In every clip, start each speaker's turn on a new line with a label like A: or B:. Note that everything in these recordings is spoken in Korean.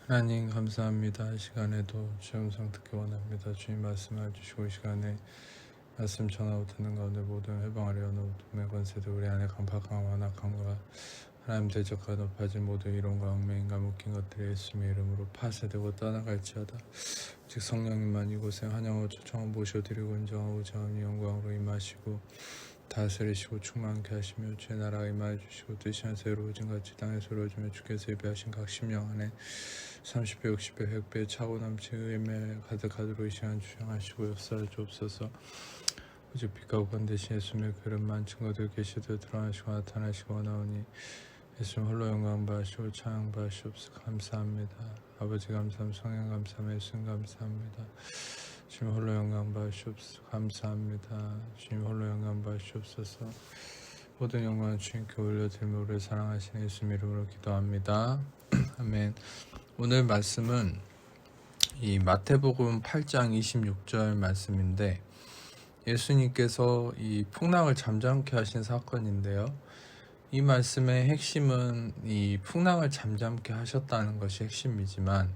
A: 하나님 감사합니다. 이 시간에도 주의 음성 듣기 원합니다. 주님 말씀해 주시고 이 시간에 말씀 전하고 듣는 가운데 모든 해방하려 하는 어둠의 권세들 우리 안에 강팍함과 완악함과 하나님 대적과 높아진 모든 이론과 얽매인과 묶인 것들이 예수님의 이름으로 파쇄되고 떠나갈지어다. 즉 성령님만 이곳에 환영하고 초청하고 모셔드리고 인정하고 자원이 영광으로 임하시고 다스리시고 충만케 하시며 주의 나라가 임하여 주시고 뜻이 하늘에서 이루어진같이 땅에서 이루어지며 주께서 예비하신 각 심령 안에 30배 60배 100배 차고 넘치는 의매 가득하도록 이 시간 주장하시고 역사를 주옵소서. 오직 빛과 건 대신 예수님의 그릇만 증거들 계시되 드러나시고 나타나시고 나오니 예수님 홀로 영광 받으시고 찬양 받으시옵소서. 감사합니다. 아버지 감사합니다. 성령 감사합니다. 예수님 감사합니다. 주님 홀로 영광 받으시옵소서. 감사합니다. 주님 홀로 영광 받으시옵소서. 모든 영광은 주님께 올려드리며 우리를 사랑하시는 예수님 이름으로 기도합니다. 아멘. 오늘 말씀은 이 마태복음 8장 26절 말씀인데 예수님께서 이 풍랑을 잠잠케 하신 사건인데요. 이 말씀의 핵심은 이 풍랑을 잠잠케 하셨다는 것이 핵심이지만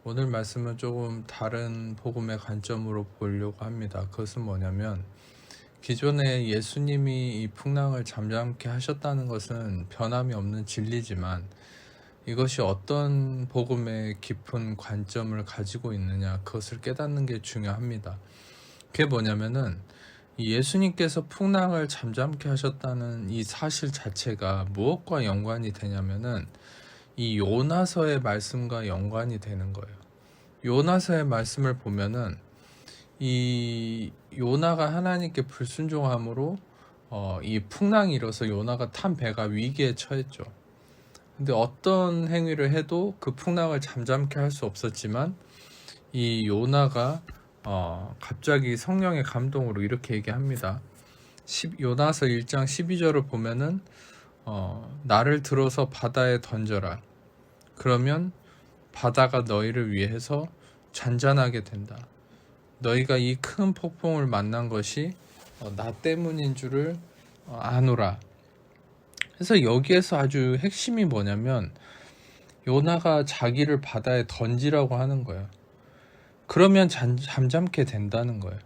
A: 오늘 말씀은 조금 다른 복음의 관점으로 보려고 합니다. 그것은 뭐냐면 기존에 예수님이 이 풍랑을 잠잠케 하셨다는 것은 변함이 없는 진리지만 이것이 어떤 복음의 깊은 관점을 가지고 있느냐 그것을 깨닫는 게 중요합니다. 그게 뭐냐면은 이 예수님께서 풍랑을 잠잠케 하셨다는 이 사실 자체가 무엇과 연관이 되냐면은 이 요나서의 말씀과 연관이 되는 거예요. 요나서의 말씀을 보면은 이 요나가 하나님께 불순종함으로 이 풍랑이 일어서 요나가 탄 배가 위기에 처했죠. 근데 어떤 행위를 해도 그 풍랑을 잠잠케 할 수 없었지만 이 요나가 갑자기 성령의 감동으로 이렇게 얘기합니다. 요나서 1장 12절을 보면은 나를 들어서 바다에 던져라. 그러면 바다가 너희를 위해서 잔잔하게 된다. 너희가 이 큰 폭풍을 만난 것이 나 때문인 줄을 아노라. 그래서 여기에서 아주 핵심이 뭐냐면 요나가 자기를 바다에 던지라고 하는 거예요. 그러면 잠잠게 된다는 거예요.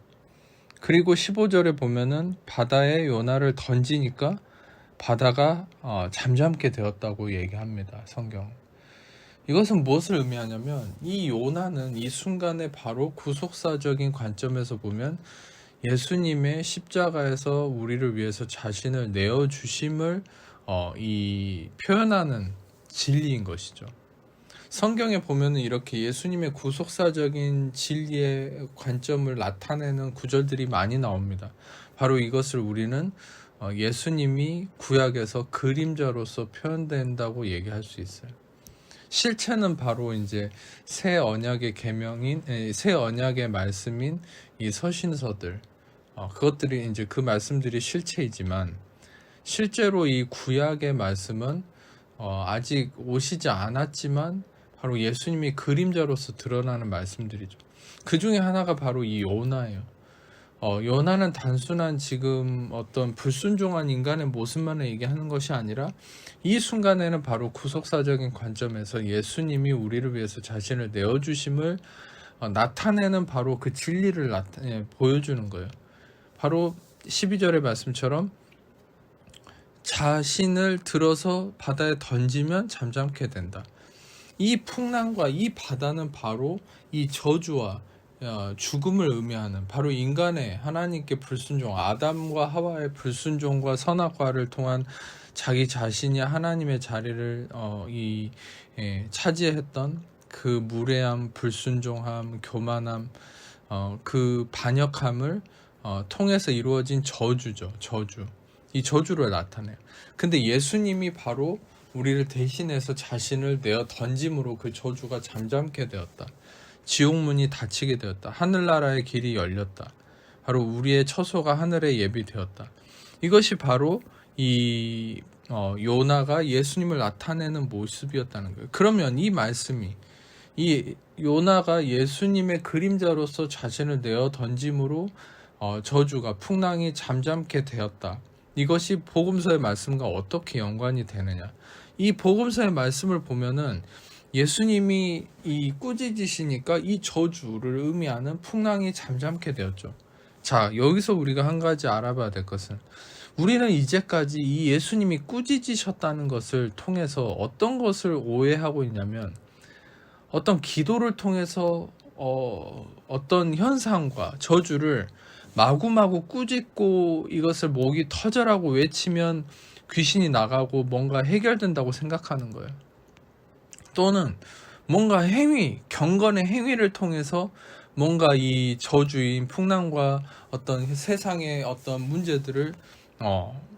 A: 그리고 15절에 보면은 바다에 요나를 던지니까 바다가 잠잠게 되었다고 얘기합니다. 성경. 이것은 무엇을 의미하냐면 이 요나는 이 순간에 바로 구속사적인 관점에서 보면 예수님의 십자가에서 우리를 위해서 자신을 내어주심을 이 표현하는 진리인 것이죠. 성경에 보면은 이렇게 예수님의 구속사적인 진리의 관점을 나타내는 구절들이 많이 나옵니다. 바로 이것을 우리는 예수님이 구약에서 그림자로서 표현된다고 얘기할 수 있어요. 실체는 바로 이제 새 언약의 계명인, 새 언약의 말씀인 이 서신서들, 그것들이 이제 그 말씀들이 실체이지만 실제로 이 구약의 말씀은 아직 오시지 않았지만 바로 예수님이 그림자로서 드러나는 말씀들이죠. 그 중에 하나가 바로 이 요나예요. 요나는 단순한 지금 어떤 불순종한 인간의 모습만을 얘기하는 것이 아니라 이 순간에는 바로 구속사적인 관점에서 예수님이 우리를 위해서 자신을 내어주심을 나타내는 바로 그 진리를 보여주는 거예요. 바로 12절의 말씀처럼 자신을 들어서 바다에 던지면 잠잠게 된다. 이 풍랑과 이 바다는 바로 이 저주와 죽음을 의미하는 바로 인간의 하나님께 불순종, 아담과 하와의 불순종과 선악과를 통한 자기 자신이 하나님의 자리를 차지했던 그 무례함, 불순종함, 교만함, 그 반역함을 통해서 이루어진 저주죠. 저주. 이 저주를 나타내요. 근데 예수님이 바로 우리를 대신해서 자신을 내어 던짐으로 그 저주가 잠잠게 되었다. 지옥문이 닫히게 되었다. 하늘나라의 길이 열렸다. 바로 우리의 처소가 하늘에 예비되었다. 이것이 바로 이 요나가 예수님을 나타내는 모습이었다는 거예요. 그러면 이 말씀이 이 요나가 예수님의 그림자로서 자신을 내어 던짐으로 저주가 풍랑이 잠잠게 되었다. 이것이 복음서의 말씀과 어떻게 연관이 되느냐? 이 복음서의 말씀을 보면은 예수님이 이 꾸짖으시니까 이 저주를 의미하는 풍랑이 잠잠게 되었죠. 자, 여기서 우리가 한 가지 알아봐야 될 것은, 우리는 이제까지 이 예수님이 꾸짖으셨다는 것을 통해서 어떤 것을 오해하고 있냐면, 어떤 기도를 통해서 어떤 현상과 저주를 마구마구 꾸짖고 이것을 목이 터져라고 외치면 귀신이 나가고 뭔가 해결된다고 생각하는 거예요. 또는 뭔가 행위, 경건의 행위를 통해서 뭔가 이 저주인 풍랑과 어떤 세상의 어떤 문제들을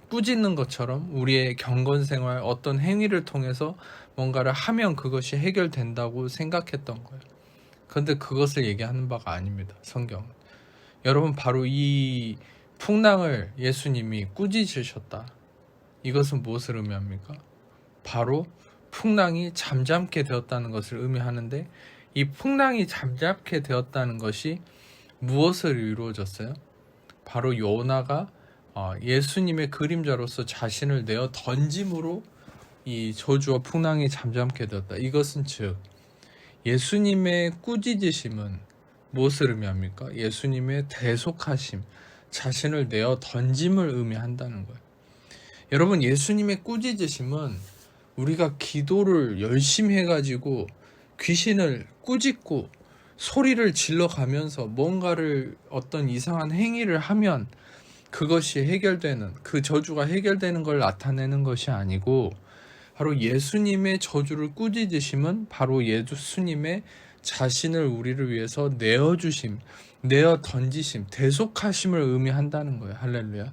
A: 꾸짖는 것처럼 우리의 경건 생활, 어떤 행위를 통해서 뭔가를 하면 그것이 해결된다고 생각했던 거예요. 그런데 그것을 얘기하는 바가 아닙니다, 성경은. 여러분, 바로 이 풍랑을 예수님이 꾸짖으셨다. 이것은 무엇을 의미합니까? 바로 풍랑이 잠잠게 되었다는 것을 의미하는데, 이 풍랑이 잠잠게 되었다는 것이 무엇을 이루어졌어요? 바로 요나가 예수님의 그림자로서 자신을 내어 던짐으로 이 저주와 풍랑이 잠잠게 되었다. 이것은 즉 예수님의 꾸짖으심은 무엇을 의미합니까? 예수님의 대속하심, 자신을 내어 던짐을 의미한다는 거예요. 여러분, 예수님의 꾸짖으심은 우리가 기도를 열심히 해가지고 귀신을 꾸짖고 소리를 질러가면서 뭔가를 어떤 이상한 행위를 하면 그것이 해결되는, 그 저주가 해결되는 걸 나타내는 것이 아니고, 바로 예수님의 저주를 꾸짖으심은 바로 예수님의 자신을 우리를 위해서 내어주심, 내어 던지심, 대속하심을 의미한다는 거예요. 할렐루야.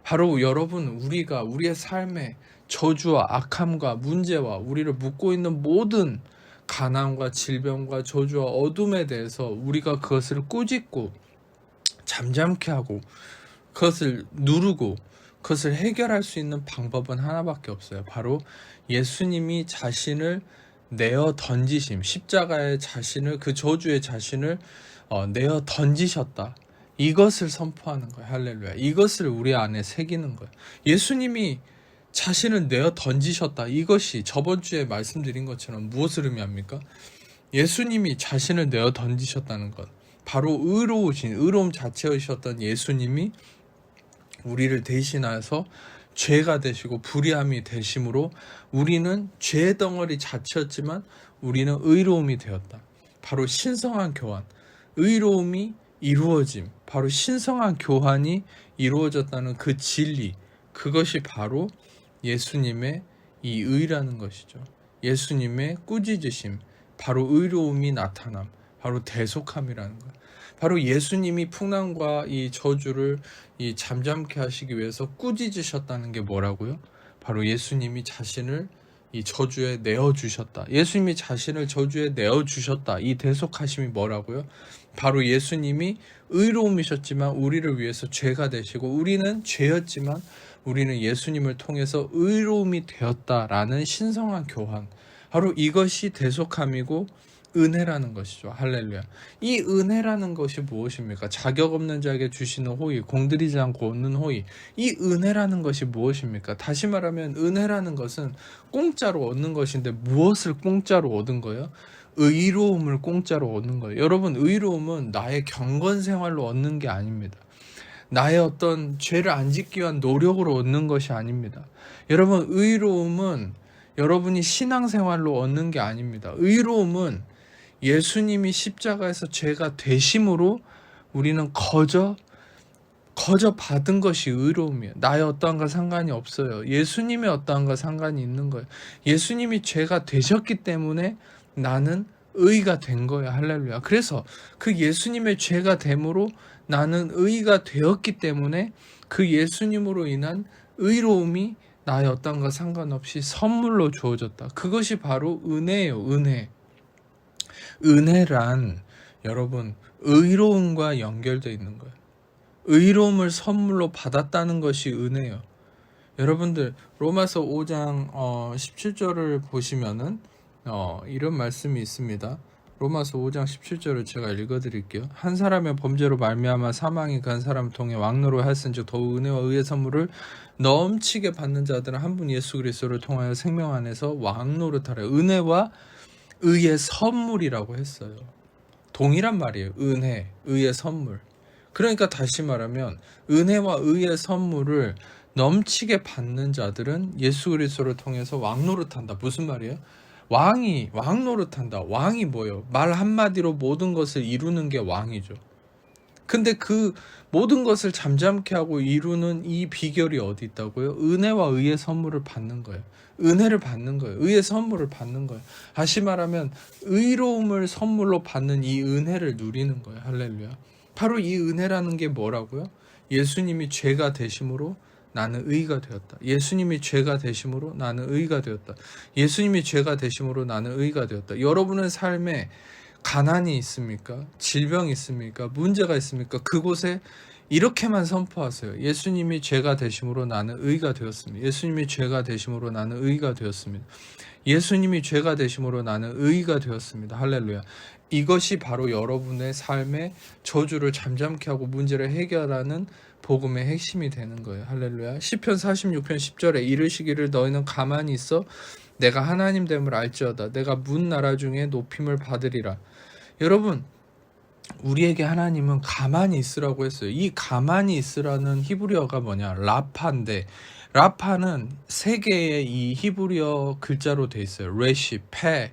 A: 바로 여러분, 우리가 우리의 삶에 저주와 악함과 문제와 우리를 묶고 있는 모든 가난과 질병과 저주와 어둠에 대해서 우리가 그것을 꾸짖고 잠잠케 하고 그것을 누르고 그것을 해결할 수 있는 방법은 하나밖에 없어요. 바로 예수님이 자신을 내어 던지심, 십자가의 자신을, 그 저주의 자신을 내어 던지셨다. 이것을 선포하는 거예요. 할렐루야. 이것을 우리 안에 새기는 거예요. 예수님이 자신을 내어 던지셨다. 이것이 저번 주에 말씀드린 것처럼 무엇을 의미합니까? 예수님이 자신을 내어 던지셨다는 것, 바로 의로우신, 의로움 자체이셨던 예수님이 우리를 대신하여서 죄가 되시고 불의함이 되심으로 우리는 죄 덩어리 자체였지만 우리는 의로움이 되었다. 바로 신성한 교환, 의로움이 이루어짐, 바로 신성한 교환이 이루어졌다는 그 진리, 그것이 바로 예수님의 이 의라는 것이죠. 예수님의 꾸짖으심, 바로 의로움이 나타남, 바로 대속함이라는 거예요. 바로 예수님이 풍랑과 이 저주를 이 잠잠케 하시기 위해서 꾸짖으셨다는 게 뭐라고요? 바로 예수님이 자신을 이 저주에 내어주셨다. 예수님이 자신을 저주에 내어주셨다. 이 대속하심이 뭐라고요? 바로 예수님이 의로움이셨지만 우리를 위해서 죄가 되시고, 우리는 죄였지만 우리는 예수님을 통해서 의로움이 되었다라는 신성한 교환, 바로 이것이 대속함이고 은혜라는 것이죠. 할렐루야. 이 은혜라는 것이 무엇입니까? 자격 없는 자에게 주시는 호의, 공들이지 않고 얻는 호의. 이 은혜라는 것이 무엇입니까? 다시 말하면 은혜라는 것은 공짜로 얻는 것인데 무엇을 공짜로 얻은 거예요? 의로움을 공짜로 얻는 거예요. 여러분, 의로움은 나의 경건 생활로 얻는 게 아닙니다. 나의 어떤 죄를 안 짓기 위한 노력으로 얻는 것이 아닙니다. 여러분, 의로움은 여러분이 신앙생활로 얻는 게 아닙니다. 의로움은 예수님이 십자가에서 죄가 되심으로 우리는 거저 받은 것이 의로움이에요. 나의 어떠한가 상관이 없어요. 예수님의 어떠한가 상관이 있는 거예요. 예수님이 죄가 되셨기 때문에 나는 의가 된 거예요. 할렐루야. 그래서 그 예수님의 죄가 됨으로 나는 의가 되었기 때문에 그 예수님으로 인한 의로움이 나의 어떠한가 상관없이 선물로 주어졌다. 그것이 바로 은혜예요. 은혜. 은혜란 여러분 의로움과 연결되어 있는 거예요. 의로움을 선물로 받았다는 것이 은혜예요. 여러분들 로마서 5장 17절을 보시면은 이런 말씀이 있습니다. 로마서 5장 17절을 제가 읽어드릴게요. 한 사람의 범죄로 말미암아 사망이 그 한 사람을 통해 왕노로 하였은즉 더욱 은혜와 의의 선물을 넘치게 받는 자들은 한 분 예수 그리스도를 통하여 생명 안에서 왕노릇하라. 은혜와 의의 선물이라고 했어요. 동일한 말이에요. 은혜, 의의 선물. 그러니까 다시 말하면 은혜와 의의 선물을 넘치게 받는 자들은 예수 그리스도를 통해서 왕 노릇한다. 무슨 말이에요? 왕 노릇한다. 왕이 뭐예요? 말 한마디로 모든 것을 이루는 게 왕이죠. 근데 그 모든 것을 잠잠케 하고 이루는 이 비결이 어디 있다고요? 은혜와 의의 선물을 받는 거예요. 은혜를 받는 거예요. 의의 선물을 받는 거예요. 다시 말하면 의로움을 선물로 받는 이 은혜를 누리는 거예요. 할렐루야. 바로 이 은혜라는 게 뭐라고요? 예수님이 죄가 되심으로 나는 의가 되었다. 예수님이 죄가 되심으로 나는 의가 되었다. 예수님이 죄가 되심으로 나는 의가 되었다. 여러분의 삶에 가난이 있습니까? 질병이 있습니까? 문제가 있습니까? 그곳에 이렇게만 선포하세요. 예수님이 죄가 되심으로 나는 의가 되었습니다. 예수님이 죄가 되심으로 나는 의가 되었습니다. 예수님이 죄가 되심으로 나는 의가 되었습니다. 할렐루야. 이것이 바로 여러분의 삶의 저주를 잠잠케 하고 문제를 해결하는 복음의 핵심이 되는 거예요. 할렐루야. 시편 46편 10절에 이르시기를 너희는 가만히 있어 내가 하나님 됨을 알지어다. 내가 문 나라 중에 높임을 받으리라. 여러분, 우리에게 하나님은 가만히 있으라고 했어요. 이 가만히 있으라는 히브리어가 뭐냐? 라파인데, 라파는 세 개의 이 히브리어 글자로 돼 있어요. 레시, 페,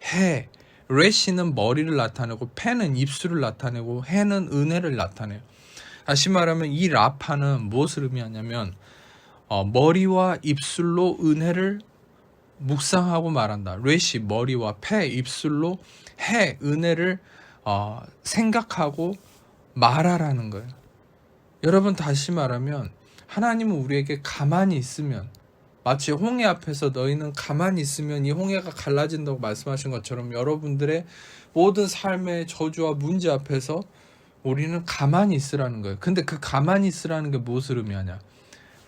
A: 해. 레시는 머리를 나타내고, 페는 입술을 나타내고, 해는 은혜를 나타내요. 다시 말하면 이 라파는 무엇을 의미하냐면 머리와 입술로 은혜를 묵상하고 말한다. 레시 머리와 페 입술로 해 은혜를 생각하고 말하라는 거예요. 여러분 다시 말하면 하나님은 우리에게 가만히 있으면 마치 홍해 앞에서 너희는 가만히 있으면 이 홍해가 갈라진다고 말씀하신 것처럼 여러분들의 모든 삶의 저주와 문제 앞에서 우리는 가만히 있으라는 거예요. 근데 그 가만히 있으라는 게 무엇을 의미하냐?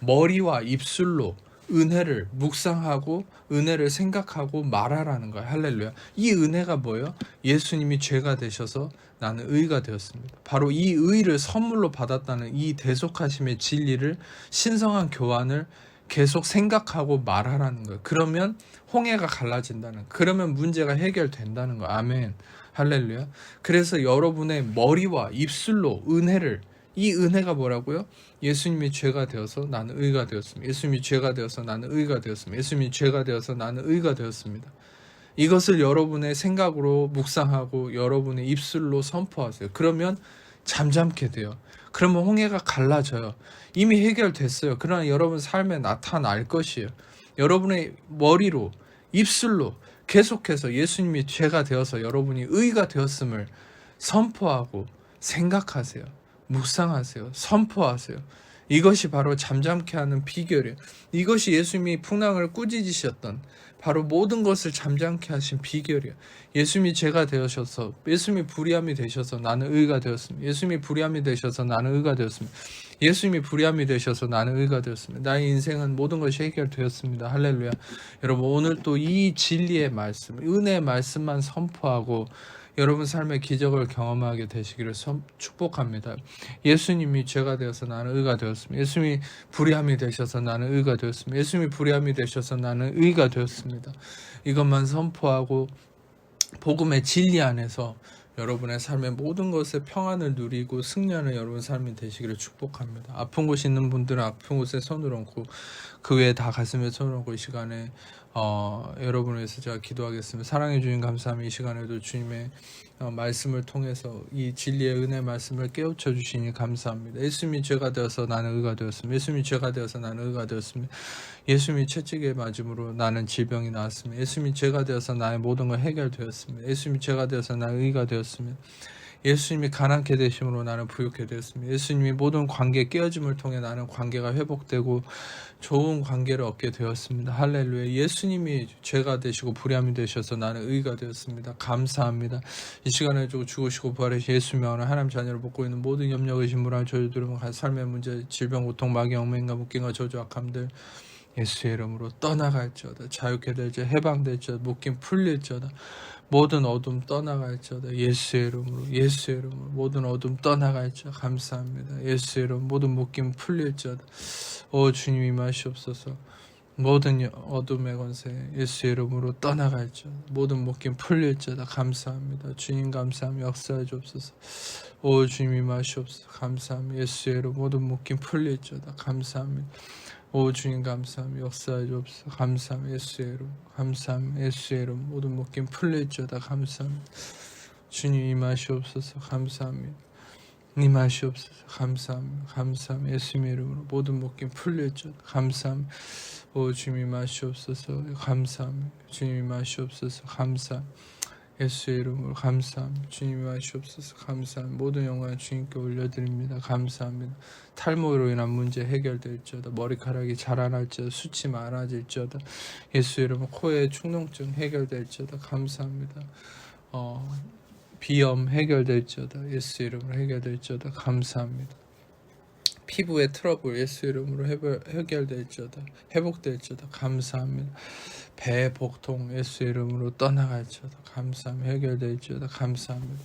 A: 머리와 입술로 은혜를 묵상하고 은혜를 생각하고 말하라는 거예요. 할렐루야. 이 은혜가 뭐예요? 예수님이 죄가 되셔서 나는 의가 되었습니다. 바로 이 의를 선물로 받았다는 이 대속하심의 진리를 신성한 교환을 계속 생각하고 말하라는 거예요. 그러면 홍해가 갈라진다는 거예요. 그러면 문제가 해결된다는 거예요. 아멘. 할렐루야. 그래서 여러분의 머리와 입술로 은혜를 이 은혜가 뭐라고요? 예수님이 죄가 되어서 나는 의가 되었습니다. 예수님이 죄가 되어서 나는 의가 되었습니다. 예수님이 죄가 되어서 나는 의가 되었습니다. 이것을 여러분의 생각으로 묵상하고 여러분의 입술로 선포하세요. 그러면 잠잠게 돼요. 그러면 홍해가 갈라져요. 이미 해결됐어요. 그러나 여러분 삶에 나타날 것이에요. 여러분의 머리로 입술로 계속해서 예수님이 죄가 되어서 여러분이 의가 되었음을 선포하고 생각하세요. 묵상하세요. 선포하세요. 이것이 바로 잠잠케 하는 비결이에요. 이것이 예수님이 풍랑을 꾸짖으셨던 바로 모든 것을 잠잠케 하신 비결이에요. 예수님이 죄가 되셔서 예수님이 불의함이 되셔서 나는 의가 되었습니다. 예수님이 불의함이 되셔서 나는 의가 되었습니다. 예수님이 불의함이 되셔서 나는 의가 되었습니다. 나의 인생은 모든 것이 해결되었습니다. 할렐루야. 여러분 오늘 또 이 진리의 말씀, 은혜의 말씀만 선포하고 여러분 삶의 기적을 경험하게 되시기를 축복합니다. 예수님이 죄가 되어서 나는 의가 되었습니다. 예수님이 불의함이 되셔서 나는 의가 되었습니다. 예수님이 불의함이 되셔서 나는 의가 되었습니다. 이것만 선포하고 복음의 진리 안에서 여러분의 삶의 모든 것에 평안을 누리고 승리하는 여러분 삶이 되시기를 축복합니다. 아픈 곳이 있는 분들은 아픈 곳에 손을 얹고 그 외에 다 가슴에 손을 얹고 이 시간에 여러분을 위해서 제가 기도하겠습니다. 사랑해 주님 감사합니다. 이 시간에도 주님의 말씀을 통해서 이 진리의 은혜 말씀을 깨우쳐 주시니 감사합니다. 예수님이 죄가 되어서 나는 의가 되었습니다. 예수님이 죄가 되어서 나는 의가 되었습니다. 예수님이 채찍에 맞음으로 나는 질병이 나았습니다. 예수님이 죄가 되어서 나의 모든 걸 해결되었습니다. 예수님이 죄가 되어서 나는 의가 되었습니다. 예수님이 가난케 되심으로 나는 부유케 되었습니다. 예수님이 모든 관계 깨어짐을 통해 나는 관계가 회복되고 좋은 관계를 얻게 되었습니다. 할렐루야. 예수님이 죄가 되시고 불의함이 되셔서 나는 의가 되었습니다. 감사합니다. 이 시간에 죽으시고 부활하신 예수님의 하나님 자녀를 벗고 있는 모든 염려 의심 불안 저주들은 삶의 문제 질병 고통 마귀 엉맹과 묶임과 저주 악함들 예수의 이름으로 떠나갈지어다. 자유케 될지어다. 해방될지어다. 묶임 풀릴지어다. 모든 어둠 떠나갈지어다. 예수의 이름으로 예수의 이름으로 모든 어둠 떠나갈지어다. 감사합니다. 예수의 이름 모든 묶임 풀릴지어다. 오 주님 임하시옵소서. 모든 어둠의 권세 예수의 이름으로 떠나갈지어다. 모든 묶임 풀릴지어다. 감사합니다. 주님 감사합니다. 역사해 주옵소서. 오 주님 임하시옵소서. 감사합니다. 예수의 이름 모든 묶임 풀릴지어다. 감사합니다. 오 주님 감사합니다. 역사해 주옵소서. 감사합니다. 예수의 이름 감사합니다. 예수의 이름 모든 묶임 풀릴지어다. 감사합니다. 주님 임하시옵소서. 감사합니다. 임하시옵소서. 감사합니다. 감사합니다. 예수님의 이름으로 모든 묶임 풀릴지어다. 감사합니다. 오 주님 임하시옵소서. 감사합니다. 주님 임하시옵소서. 감사합니다. 예수의 이름으로 감사합니다. 주님 임하시옵소서. 감사합니다. 모든 영광을 주님께 올려드립니다. 감사합니다. 탈모로 인한 문제 해결될지어다. 머리카락이 자라날지어다. 수치 많아질지어다. 예수의 이름으로 코의 축농증 해결될지어다. 감사합니다. 비염 해결될지어다. 예수의 이름으로 해결될지어다. 감사합니다. 피부의 트러블 예수 이름으로 해결될지어다. 회복될지어다. 감사합니다. 배 복통 예수 이름으로 떠나갈지어다. 감사합니다. 해결될지어다. 감사합니다.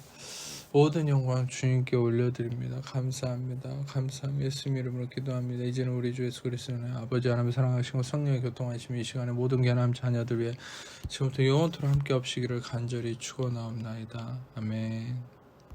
A: 모든 영광 주님께 올려드립니다. 감사합니다. 감사합니다. 예수 이름으로 기도합니다. 이제는 우리 주 예수 그리스도의 아버지 하나님 사랑하시고 성령의 교통하심 이 시간에 모든 개남 자녀들 위해 지금부터 영원토록 함께 없시기를 간절히 축원하옵나이다. 아멘.